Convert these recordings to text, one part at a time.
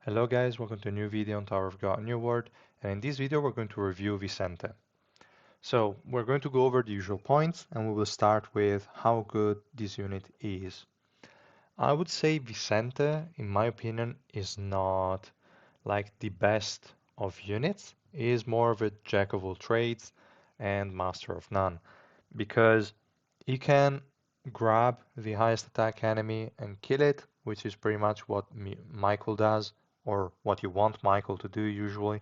Hello guys, welcome to a new video on Tower of God New World, and in this video we're going to review Vicente. So we're going to go over the usual points and we will start with how good this unit is. I would say Vicente, in my opinion, is not like the best of units. He is more of a jack of all trades and master of none because he can grab the highest attack enemy and kill it, which is pretty much what Michael does, or what you want Michael to do usually.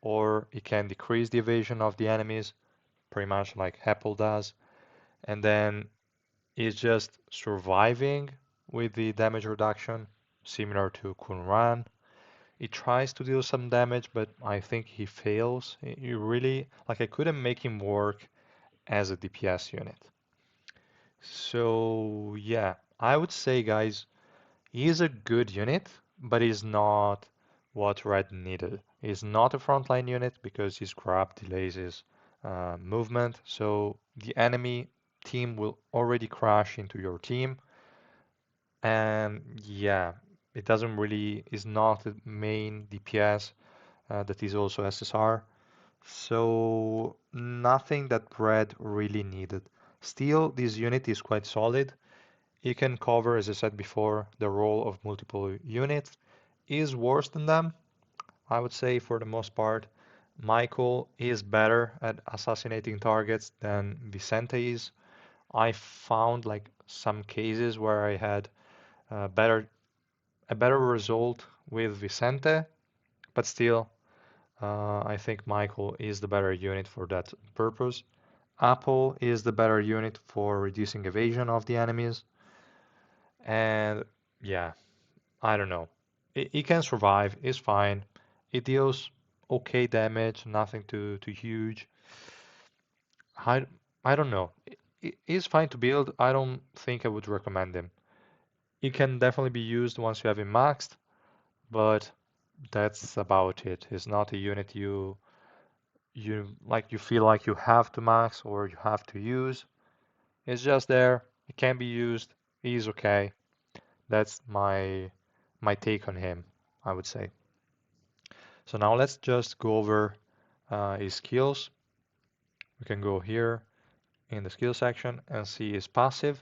Or he can decrease the evasion of the enemies, pretty much like Apple does. And then he's just surviving with the damage reduction, similar to Kunran. He tries to deal some damage, but I think he fails. He really, like, I couldn't make him work as a DPS unit. So yeah, I would say, guys, he's a good unit, but he's not what Red needed. He's not a frontline unit because his grab delays his movement, so the enemy team will already crash into your team, and yeah, it doesn't really is not the main DPS that is also SSR. So nothing that Red really needed. Still, this unit is quite solid. He can cover, as I said before, the role of multiple units. Is worse than them, I would say, for the most part. Michael is better at assassinating targets than Vicente is. I found like some cases where I had a better result with Vicente, but still, I think Michael is the better unit for that purpose. Apple is the better unit for reducing evasion of the enemies, and yeah, I don't know. It can survive, it's fine. It deals okay damage, nothing too huge. I, I don't know. It is fine to build. I don't think I would recommend him. It can definitely be used once you have him maxed, but that's about it. It's not a unit you feel like you have to max or you have to use. It's just there. It can be used. He's okay. That's my take on him, I would say. So now let's just go over his skills. We can go here in the skill section and see his passive.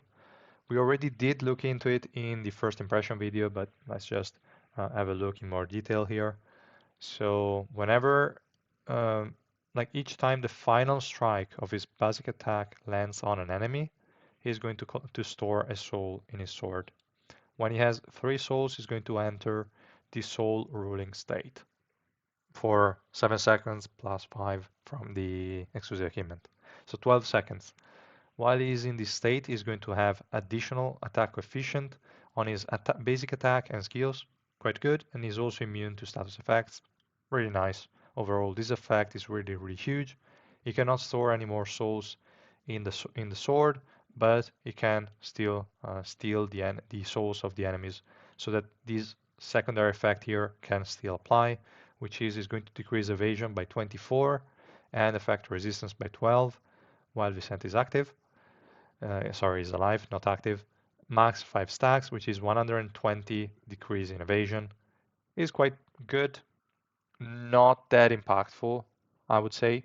We already did look into it in the first impression video, but let's just have a look in more detail here. So whenever, um, like each time the final strike of his basic attack lands on an enemy, he's going to store a soul in his sword. When he has 3 souls, he's going to enter the soul ruling state for 7 seconds plus 5 from the exclusive achievement. So 12 seconds. While he is in this state, he's going to have additional attack coefficient on his basic attack and skills. Quite good. And he's also immune to status effects. Really nice. Overall, this effect is really huge. He cannot store any more souls in the sword, but he can still steal the souls of the enemies, so that this secondary effect here can still apply, which is going to decrease evasion by 24 and effect resistance by 12 while Vicente is active. Sorry, is alive, not active. Max 5 stacks, which is 120 decrease in evasion. Is quite good. Not that impactful, I would say,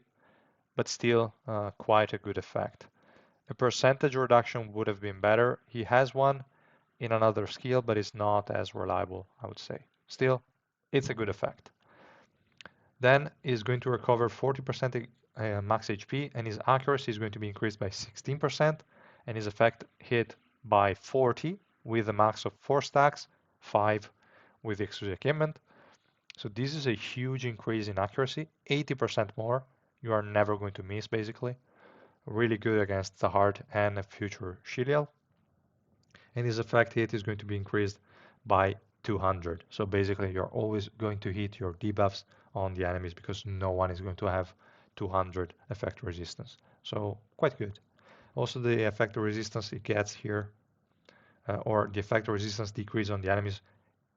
but still quite a good effect. A percentage reduction would have been better. He has one in another skill, but it's not as reliable, I would say. Still, it's a good effect. Then he's going to recover 40% max HP, and his accuracy is going to be increased by 16%, and his effect hit by 40 with a max of 4 stacks, 5 with the exclusive equipment. So this is a huge increase in accuracy, 80% more. You are never going to miss, basically. Really good against the hard and a future Shiliel. And his effect hit is going to be increased by 200. So basically, you're always going to hit your debuffs on the enemies because no one is going to have 200 effect resistance. So quite good. Also, the effect resistance it gets here, or the effect resistance decrease on the enemies,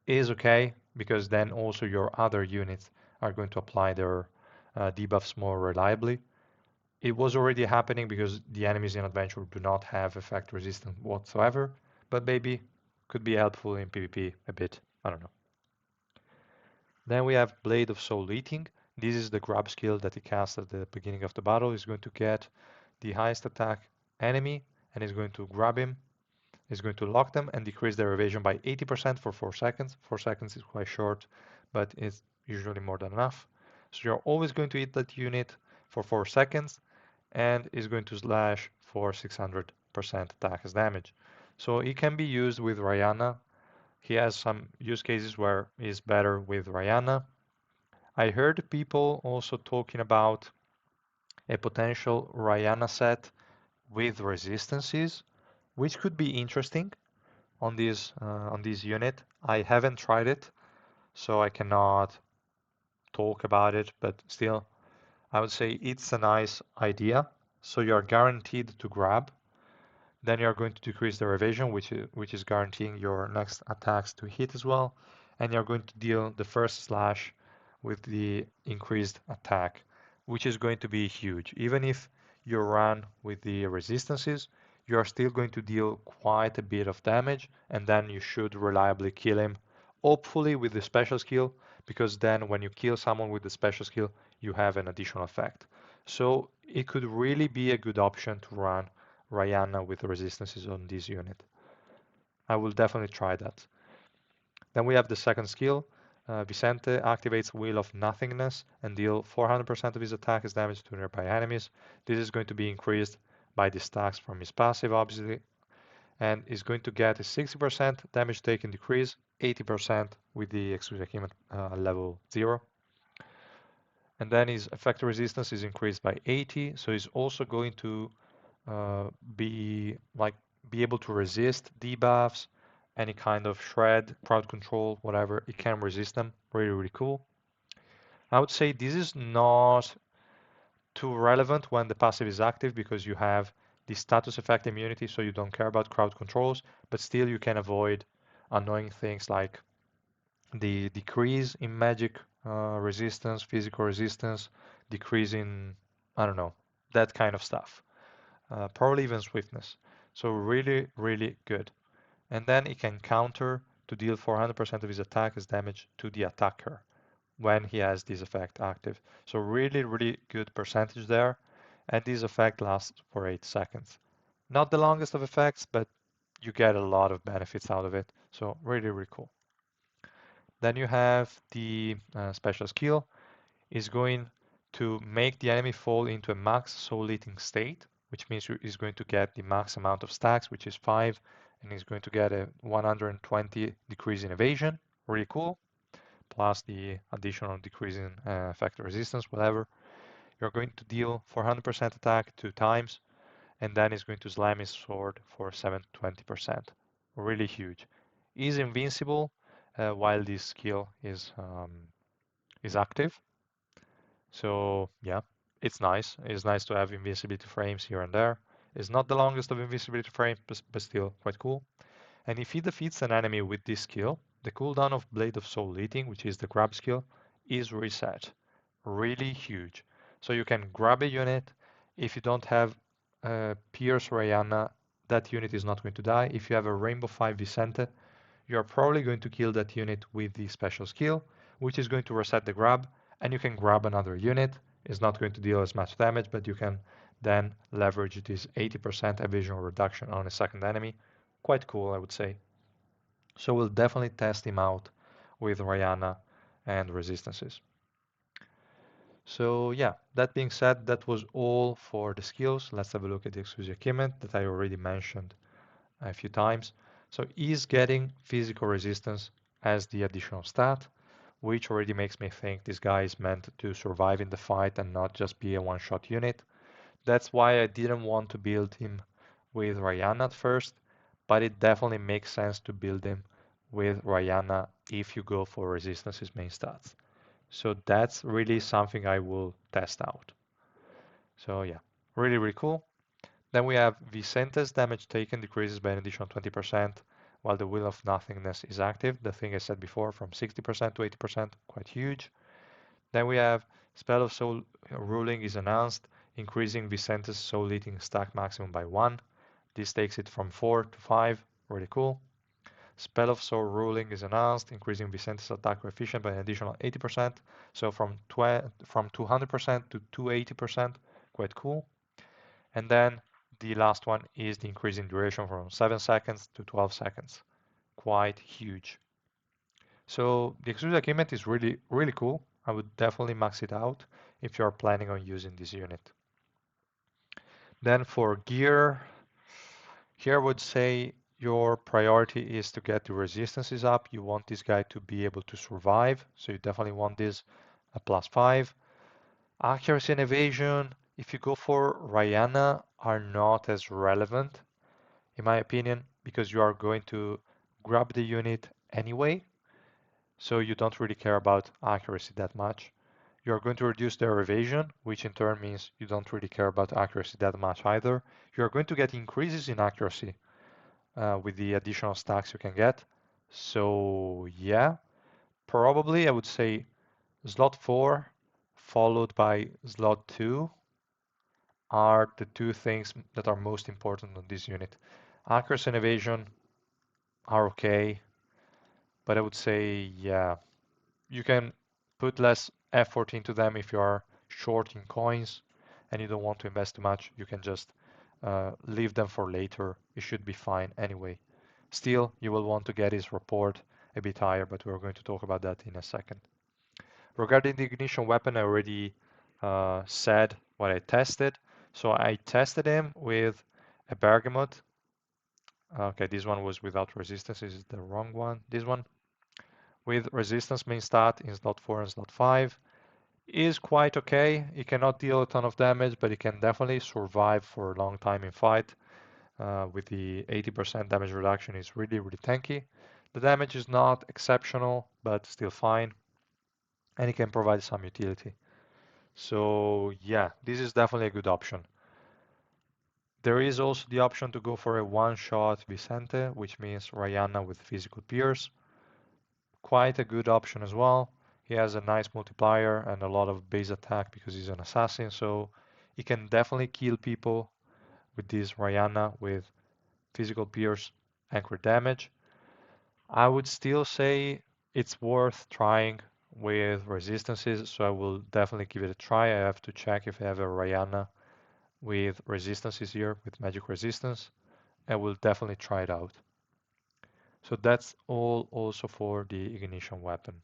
is okay because then also your other units are going to apply their debuffs more reliably. It was already happening because the enemies in Adventure do not have effect resistance whatsoever, but maybe could be helpful in PvP a bit. I don't know. Then we have Blade of Soul Eating. This is the grab skill that he casts at the beginning of the battle. He's going to get the highest attack enemy and is going to grab him, is going to lock them and decrease their evasion by 80% for 4 seconds. 4 seconds is quite short, but it's usually more than enough. So you're always going to hit that unit for 4 seconds and is going to slash for 600% attack as damage. So it can be used with Rayana. He has some use cases where he's better with Rayana. I heard people also talking about a potential Rayana set with resistances, which could be interesting on this unit. I haven't tried it, so I cannot talk about it, but still, I would say it's a nice idea. So you're guaranteed to grab. Then you're going to decrease their evasion, which is guaranteeing your next attacks to hit as well. And you're going to deal the first slash with the increased attack, which is going to be huge. Even if you run with the resistances, you're still going to deal quite a bit of damage, and then you should reliably kill him, hopefully with the special skill, because then when you kill someone with the special skill, you have an additional effect. So it could really be a good option to run Rayana with resistances on this unit. I will definitely try that. Then we have the second skill. Vicente activates Wheel of Nothingness and deal 400% of his attack as damage to nearby enemies. This is going to be increased by the stacks from his passive, obviously, and is going to get a 60% damage taken decrease, 80% with the Exclusive Achievement level 0. And then his effect resistance is increased by 80, so he's also going to uh, be like be able to resist debuffs, any kind of shred, crowd control, whatever. It can resist them. Really, really cool. I would say this is not too relevant when the passive is active because you have the status effect immunity, so you don't care about crowd controls, but still you can avoid annoying things like the decrease in magic resistance, physical resistance, decrease in, I don't know, that kind of stuff. Probably even swiftness. So really, really good. And then it can counter to deal 400% of his attack as damage to the attacker when he has this effect active. So really, really good percentage there. And this effect lasts for 8 seconds. Not the longest of effects, but you get a lot of benefits out of it. So really, really cool. Then you have the special skill is going to make the enemy fall into a max soul eating state, which means he's going to get the max amount of stacks, which is 5, and he's going to get a 120 decrease in evasion, really cool, plus the additional decrease in effect resistance, whatever. You're going to deal 400% attack 2 times, and then he's going to slam his sword for 720%. Really huge. He's invincible while this skill is active. So yeah, it's nice. It's nice to have invincibility frames here and there. It's not the longest of invincibility frames, but still quite cool. And if he defeats an enemy with this skill, the cooldown of Blade of Soul Eating, which is the grab skill, is reset. Really huge. So you can grab a unit. If you don't have Pierce Rayana, that unit is not going to die. If you have a Rainbow 5 Vicente, you're probably going to kill that unit with the special skill, which is going to reset the grab, and you can grab another unit. It's not going to deal as much damage, but you can then leverage this 80% evasion reduction on a second enemy. Quite cool, I would say. So we'll definitely test him out with Rayana and resistances. So yeah, that being said, that was all for the skills. Let's have a look at the exclusive achievement that I already mentioned a few times. So he's getting physical resistance as the additional stat, which already makes me think this guy is meant to survive in the fight and not just be a one-shot unit. That's why I didn't want to build him with Rayana at first, but it definitely makes sense to build him with Rayana if you go for resistance's main stats. So that's really something I will test out. So yeah, really, really cool. Then we have Vicente's damage taken decreases by an additional 20% while the Will of Nothingness is active. The thing I said before from 60% to 80%, quite huge. Then we have Spell of Soul Ruling is announced, increasing Vicente's Soul Eating stack maximum by 1. This takes it from 4 to 5, really cool. Spell of Soul ruling is announced, increasing Vicente's attack coefficient by an additional 80%. So from 200% to 280%, quite cool. And then the last one is the increase in duration from 7 seconds to 12 seconds. Quite huge. So the exclusive equipment is really, really cool. I would definitely max it out if you are planning on using this unit. Then for gear, here I would say your priority is to get the resistances up. You want this guy to be able to survive, so you definitely want this a +5. Accuracy and evasion, if you go for Rihanna, are not as relevant, in my opinion, because you are going to grab the unit anyway, so you don't really care about accuracy that much. You're going to reduce their evasion, which in turn means you don't really care about accuracy that much either. You're going to get increases in accuracy with the additional stacks you can get. So yeah, probably I would say slot 4 followed by slot 2 are the two things that are most important on this unit. Accuracy and evasion are okay, but I would say, yeah, you can put less effort into them if you are short in coins and you don't want to invest too much. You can just leave them for later. It should be fine anyway. Still, you will want to get his report a bit higher, but we're going to talk about that in a second. Regarding the ignition weapon, I already said what I tested. So I tested him with a bergamot. Okay, this one was without resistance. This is the wrong one. This one with resistance main stat in slot 4 and slot 5 is quite okay. It cannot deal a ton of damage, but it can definitely survive for a long time in fight. With the 80% damage reduction, is really, really tanky. The damage is not exceptional, but still fine, and it can provide some utility. So yeah, this is definitely a good option. There is also the option to go for a one-shot Vicente, which means Rihanna with physical pierce. Quite a good option as well. He has a nice multiplier and a lot of base attack because he's an assassin, so he can definitely kill people with this Rihanna with physical pierce and crit damage. I would still say it's worth trying with resistances, so I will definitely give it a try. I have to check if I have a Rihanna with resistances here, with magic resistance. I will definitely try it out. So that's all also for the ignition weapon.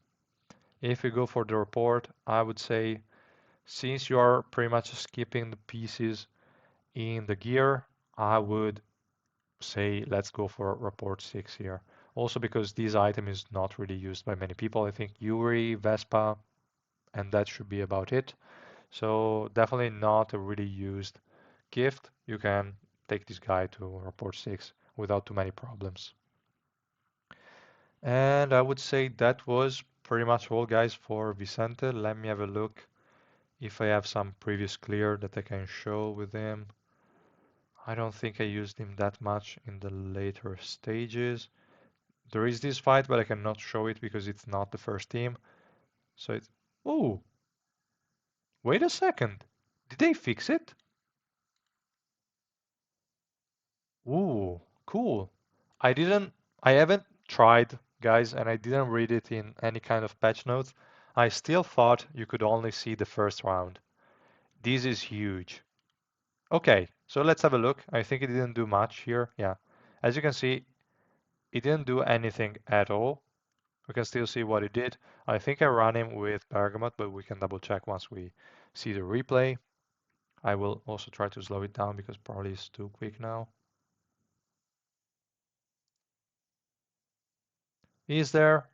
If we go for the report, I would say since you are pretty much skipping the pieces in the gear, I would say let's go for report 6 here. Also because this item is not really used by many people. I think Yuri, Vespa, and that should be about it. So definitely not a really used gift. You can take this guy to report 6 without too many problems. And I would say that was pretty much all, guys, for Vicente. Let me have a look if I have some previous clear that I can show with him. I don't think I used him that much in the later stages. There is this fight, but I cannot show it because it's not the first team. So it's... Oh, wait a second. Did they fix it? Ooh, cool. I didn't... I haven't tried, guys, and I didn't read it in any kind of patch notes. I still thought you could only see the first round. This is huge. Okay, so let's have a look. I think it didn't do much here. Yeah. As you can see, it didn't do anything at all. We can still see what it did. I think I ran him with Bergamot, but we can double check once we see the replay. I will also try to slow it down because probably it's too quick now. Is there?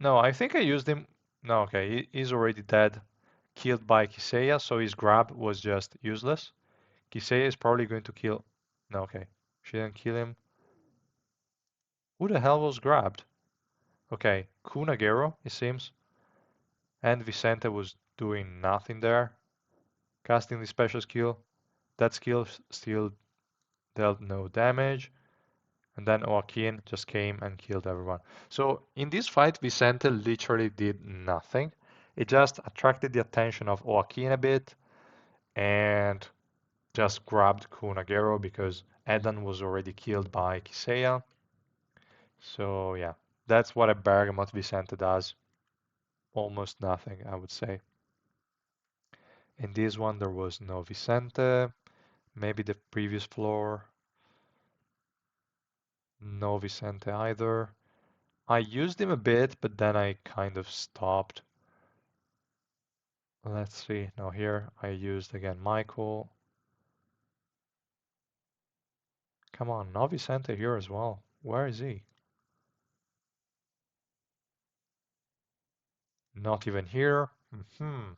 No, I think I used him. No, okay, he's already dead. Killed by Kiseiya, so his grab was just useless. Kiseiya is probably going to kill... No, okay. She didn't kill him. Who the hell was grabbed? Okay, Kunagero, it seems. And Vicente was doing nothing there. Casting the special skill. That skill still dealt no damage. And then Joaquin just came and killed everyone. So in this fight, Vicente literally did nothing. It just attracted the attention of Joaquin a bit and just grabbed Kunagero because Edan was already killed by Kiseiya. So yeah, that's what a Bergamot Vicente does. Almost nothing, I would say. In this one, there was no Vicente. Maybe the previous floor, no Vicente either. I used him a bit, but then I kind of stopped. Let's see. Now here I used again Michael. Come on, no Vicente here as well. Where is he? Not even here. Hmm.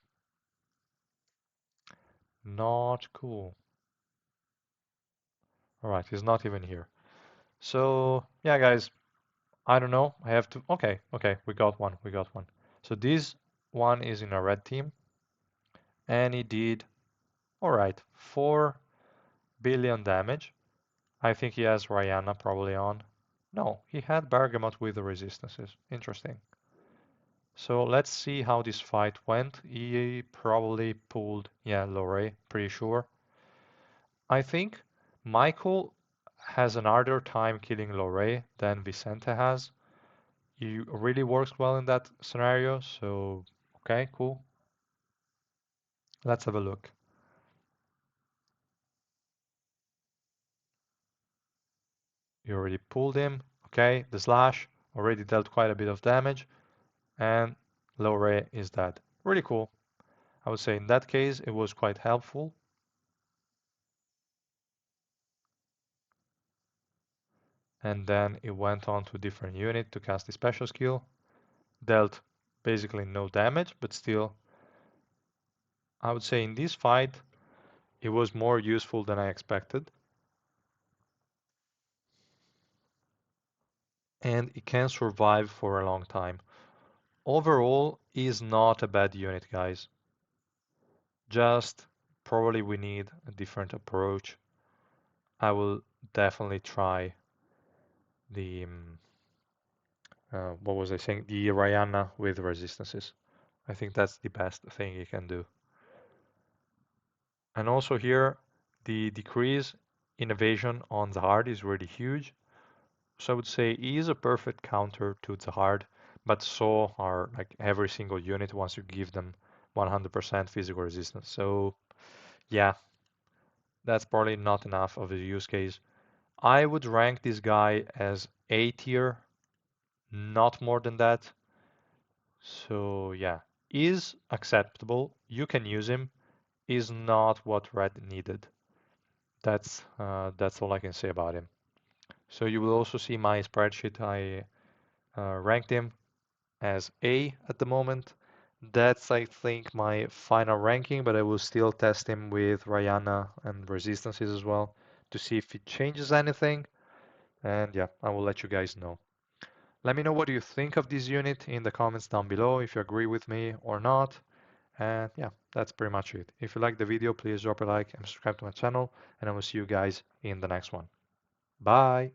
Not cool. All right, he's not even here. So yeah, guys, I don't know. I have to. Okay, okay, we got one. We got one. So this one is in a red team, and he did all right. 4 billion damage. I think he has Rihanna probably on. No, he had Bergamot with the resistances. Interesting. So let's see how this fight went. He probably pulled, yeah, Lorray, pretty sure. I think Michael has an harder time killing Lorray than Vicente has. He really works well in that scenario, so okay, cool. Let's have a look. You already pulled him. Okay, the slash already dealt quite a bit of damage, and Lorray is dead. Really cool. I would say in that case it was quite helpful. And then it went on to a different unit to cast the special skill. Dealt basically no damage, but still, I would say in this fight it was more useful than I expected. And it can survive for a long time. Overall, is not a bad unit, guys. Just probably we need a different approach. I will definitely try the what was I saying? The Rihanna with resistances. I think that's the best thing you can do. And also here, the decrease in evasion on the hard is really huge. So I would say E is a perfect counter to the hard, but so are like every single unit once you give them 100% physical resistance. So yeah, that's probably not enough of a use case. I would rank this guy as A tier, not more than that. So yeah, is acceptable. You can use him. Is not what red needed. That's all I can say about him. So you will also see my spreadsheet. I ranked him as A at the moment. That's, I think, my final ranking, but I will still test him with Rihanna and resistances as well to see if it changes anything. And yeah, I will let you guys know. Let me know what you think of this unit in the comments down below, if you agree with me or not. And yeah, that's pretty much it. If you like the video, please drop a like and subscribe to my channel, and I will see you guys in the next one. Bye!